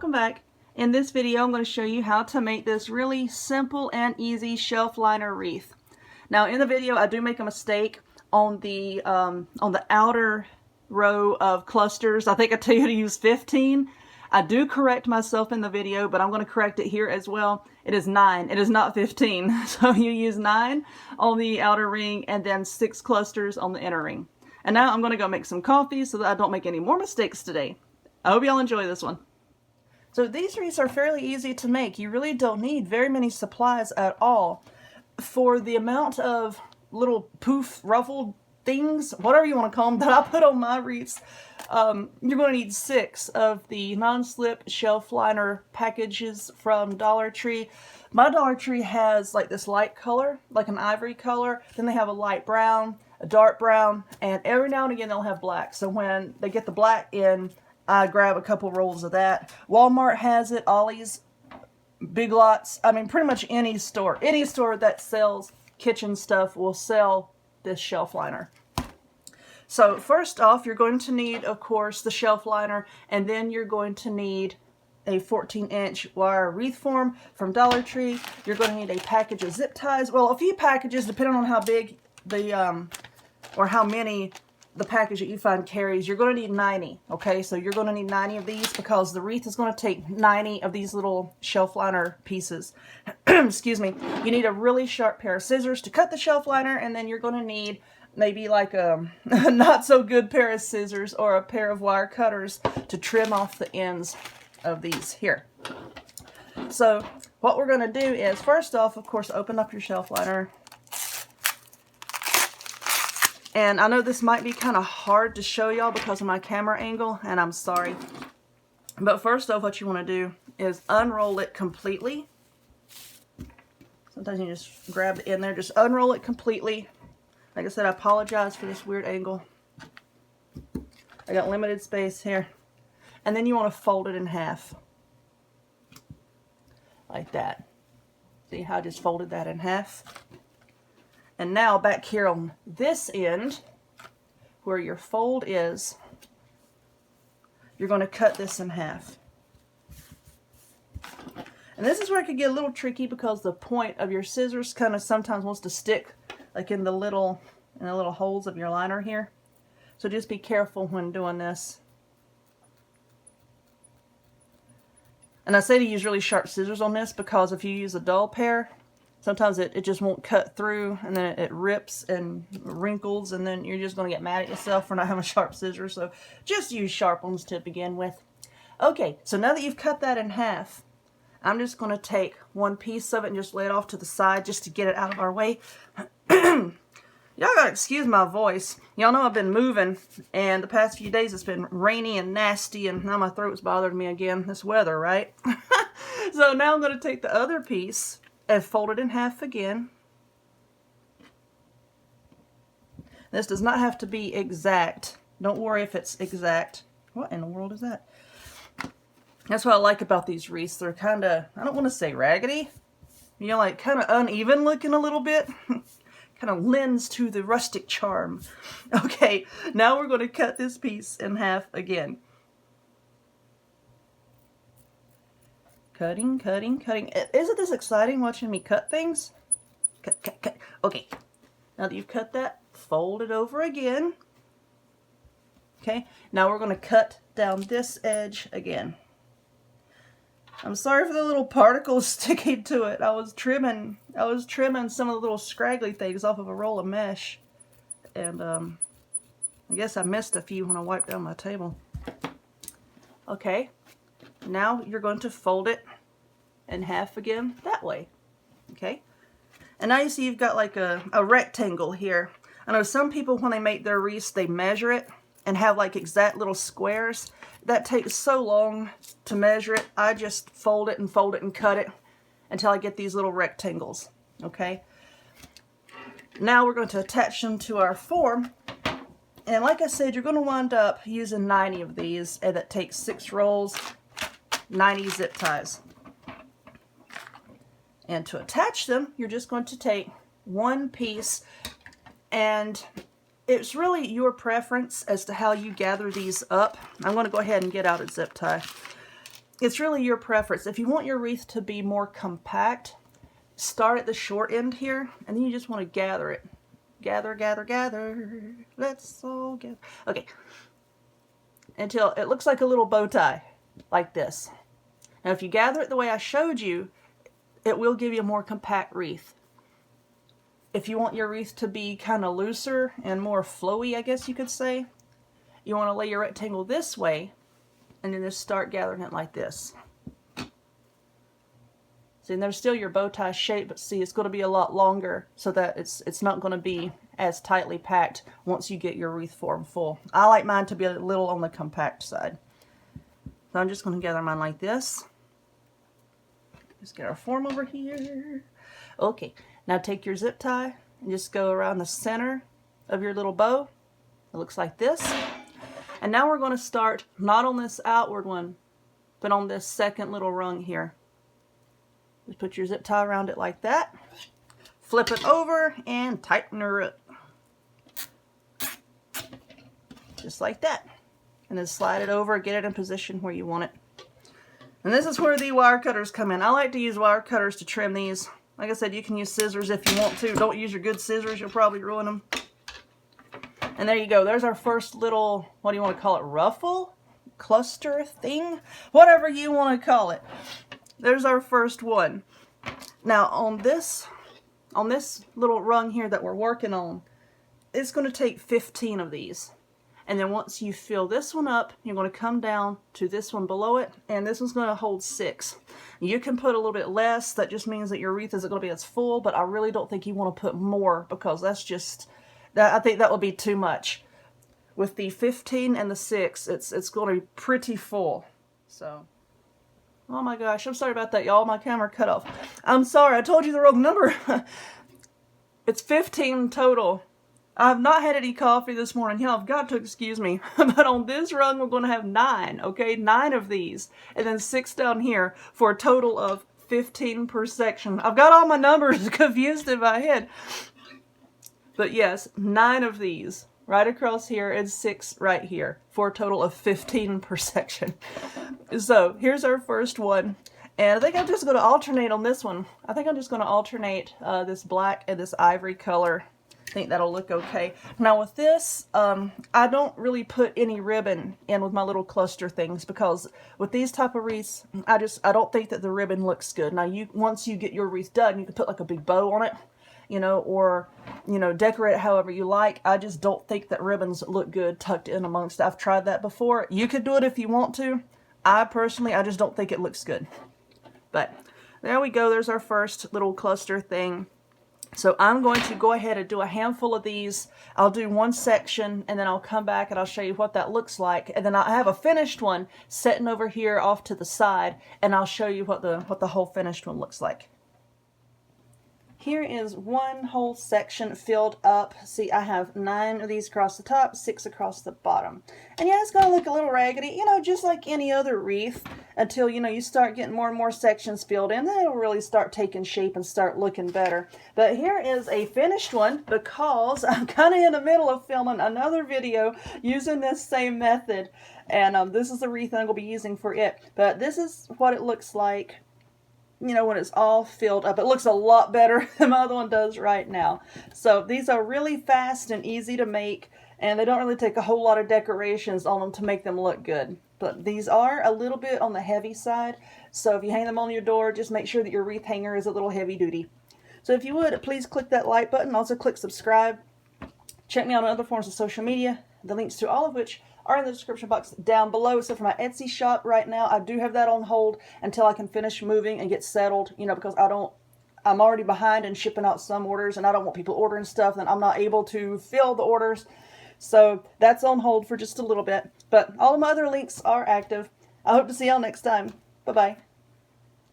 welcome back. In this video I'm going to show you how to make this really simple and easy shelf liner wreath. Now in the video I do make a mistake on the outer row of clusters. I think I tell you to use 15. I do correct myself in the video, but I'm going to correct it here as well. It is 9. It is not 15. So you use 9 on the outer ring and then 6 clusters on the inner ring. And now I'm going to go make some coffee so that I don't make any more mistakes today. I hope y'all enjoy this one. So these wreaths are fairly easy to make. You really don't need very many supplies at all. For the amount of little poof, ruffled things, whatever you want to call them, that I put on my wreaths, you're going to need 6 of the non-slip shelf liner packages from Dollar Tree. My Dollar Tree has like this light color, like an ivory color. Then they have a light brown, a dark brown, and every now and again they'll have black. So when they get the black in, I grab a couple rolls of that. Walmart has it, Ollie's, Big Lots. I mean, pretty much any store that sells kitchen stuff will sell this shelf liner. So first off, you're going to need, of course, the shelf liner, and then you're going to need a 14-inch wire wreath form from Dollar Tree. You're going to need a package of zip ties. Well, a few packages, depending on how big the, or how many the package that you find carries. You're going to need 90, okay? So you're going to need 90 of these because the wreath is going to take 90 of these little shelf liner pieces. Excuse me. You need a really sharp pair of scissors to cut the shelf liner, and then you're going to need maybe like a not so good pair of scissors or a pair of wire cutters to trim off the ends of these here. So what we're going to do is, first off, of course, open up your shelf liner. And I know this might be kind of hard to show y'all because of my camera angle, and I'm sorry. But first off, what you want to do is unroll it completely. Sometimes you just grab the end there, just unroll it completely. Like I said, I apologize for this weird angle. I got limited space here. And then you want to fold it in half. Like that. See how I just folded that in half? And now back here on this end, where your fold is, you're going to cut this in half. And this is where it could get a little tricky because the point of your scissors kind of sometimes wants to stick like in the little holes of your liner here. So just be careful when doing this. And I say to use really sharp scissors on this because if you use a dull pair, sometimes it just won't cut through, and then it rips and wrinkles, and then you're just going to get mad at yourself for not having sharp scissors. So just use sharp ones to begin with. Okay, so now that you've cut that in half, I'm just going to take one piece of it and just lay it off to the side just to get it out of our way. Y'all gotta excuse my voice. Y'all know I've been moving, and the past few days it's been rainy and nasty, and now my throat's bothered me again. This weather, right? So now I'm going to take the other piece and fold it in half again. This does not have to be exact. Don't worry if it's exact. What in the world is that? That's what I like about these wreaths. They're kind of, I don't want to say raggedy, you know, like kind of uneven looking a little bit. Kind of lends to the rustic charm. Okay, now we're going to cut this piece in half again. Cutting, cutting, cutting. Isn't this exciting watching me cut things? Cut, cut, cut. Okay, now that you've cut that, fold it over again. Okay, now we're going to cut down this edge again. I'm sorry for the little particles sticking to it. I was trimming some of the little scraggly things off of a roll of mesh. And I guess I missed a few when I wiped down my table. Okay, now you're going to fold it in half again that way. Okay, and now you see you've got like a rectangle here. I know some people, when they make their wreaths, they measure it and have like exact little squares. That takes so long to measure it. I just fold it and cut it until I get these little rectangles. Okay, now we're going to attach them to our form. And like I said, you're going to wind up using 90 of these, and that takes 6 rolls, 90 zip ties. And to attach them, you're just going to take one piece, and it's really your preference as to how you gather these up. I'm going to go ahead and get out a zip tie. it's really your preference. If you want your wreath to be more compact, start at the short end here, and then you just want to gather it. Gather, gather, gather. Let's all gather. Okay. Until it looks like a little bow tie, like this. Now, if you gather it the way I showed you, it will give you a more compact wreath. If you want your wreath to be kind of looser and more flowy, I guess you could say, you want to lay your rectangle this way, and then just start gathering it like this. See, and there's still your bow tie shape, but see, it's going to be a lot longer so that it's not going to be as tightly packed once you get your wreath form full. I like mine to be a little on the compact side. So I'm just going to gather mine like this. Just get our form over here. Okay, now take your zip tie and just go around the center of your little bow. It looks like this. And now we're going to start not on this outward one, but on this second little rung here. Just put your zip tie around it like that. Flip it over and tighten her up. Just like that. And then slide it over, get it in position where you want it. And this is where the wire cutters come in. I like to use wire cutters to trim these. Like I said, you can use scissors if you want to. Don't use your good scissors, you'll probably ruin them. And there you go. There's our first little, what do you want to call it, ruffle? Cluster thing? Whatever you want to call it. There's our first one. Now on this little rung here that we're working on, it's going to take 15 of these. And then once you fill this one up, you're going to come down to this one below it, and this one's going to hold 6. You can put a little bit less. That just means that your wreath isn't going to be as full, but I really don't think you want to put more, because that's just, I think that would be too much. With the 15 and the 6, it's going to be pretty full. So, oh my gosh, I'm sorry about that, y'all. My camera cut off. I'm sorry, I told you the wrong number. It's 15 total. I've not had any coffee this morning. Y'all have got to excuse me. But on this rung, we're going to have 9, okay? 9 of these. And then 6 down here for a total of 15 per section. I've got all my numbers confused in my head. But yes, 9 of these right across here and 6 right here for a total of 15 per section. So here's our first one. And I think I'm just going to alternate on this one. I think I'm just going to alternate this black and this ivory color. I think that'll look okay. Now with this, I don't really put any ribbon in with my little cluster things, because with these type of wreaths, I don't think that the ribbon looks good. Now once you get your wreath done, you can put like a big bow on it, you know, or, you know, decorate it however you like. I just don't think that ribbons look good tucked in amongst. I've tried that before. You could do it if you want to. I just don't think it looks good. But there we go. There's our first little cluster thing. So I'm going to go ahead and do a handful of these. I'll do one section, and then I'll come back and I'll show you what that looks like. And then I have a finished one sitting over here off to the side, and I'll show you what the whole finished one looks like. Here is one whole section filled up. See, I have 9 of these across the top, 6 across the bottom. And yeah, it's going to look a little raggedy, you know, just like any other wreath, until, you know, you start getting more and more sections filled in. Then it'll really start taking shape and start looking better. But here is a finished one, because I'm kind of in the middle of filming another video using this same method. And this is the wreath I'm going to be using for it. But this is what it looks like, you know, when it's all filled up. It looks a lot better than my other one does right now. So these are really fast and easy to make, and they don't really take a whole lot of decorations on them to make them look good. But these are a little bit on the heavy side, so if you hang them on your door, just make sure that your wreath hanger is a little heavy duty. So if you would, please click that like button. Also click subscribe. Check me out on other forms of social media, the links to all of which are in the description box down below. So for my Etsy shop right now, I do have that on hold until I can finish moving and get settled, you know, because I'm already behind in shipping out some orders, and I don't want people ordering stuff that I'm not able to fill the orders. So that's on hold for just a little bit. But all of my other links are active. I hope to see y'all next time. Bye-bye.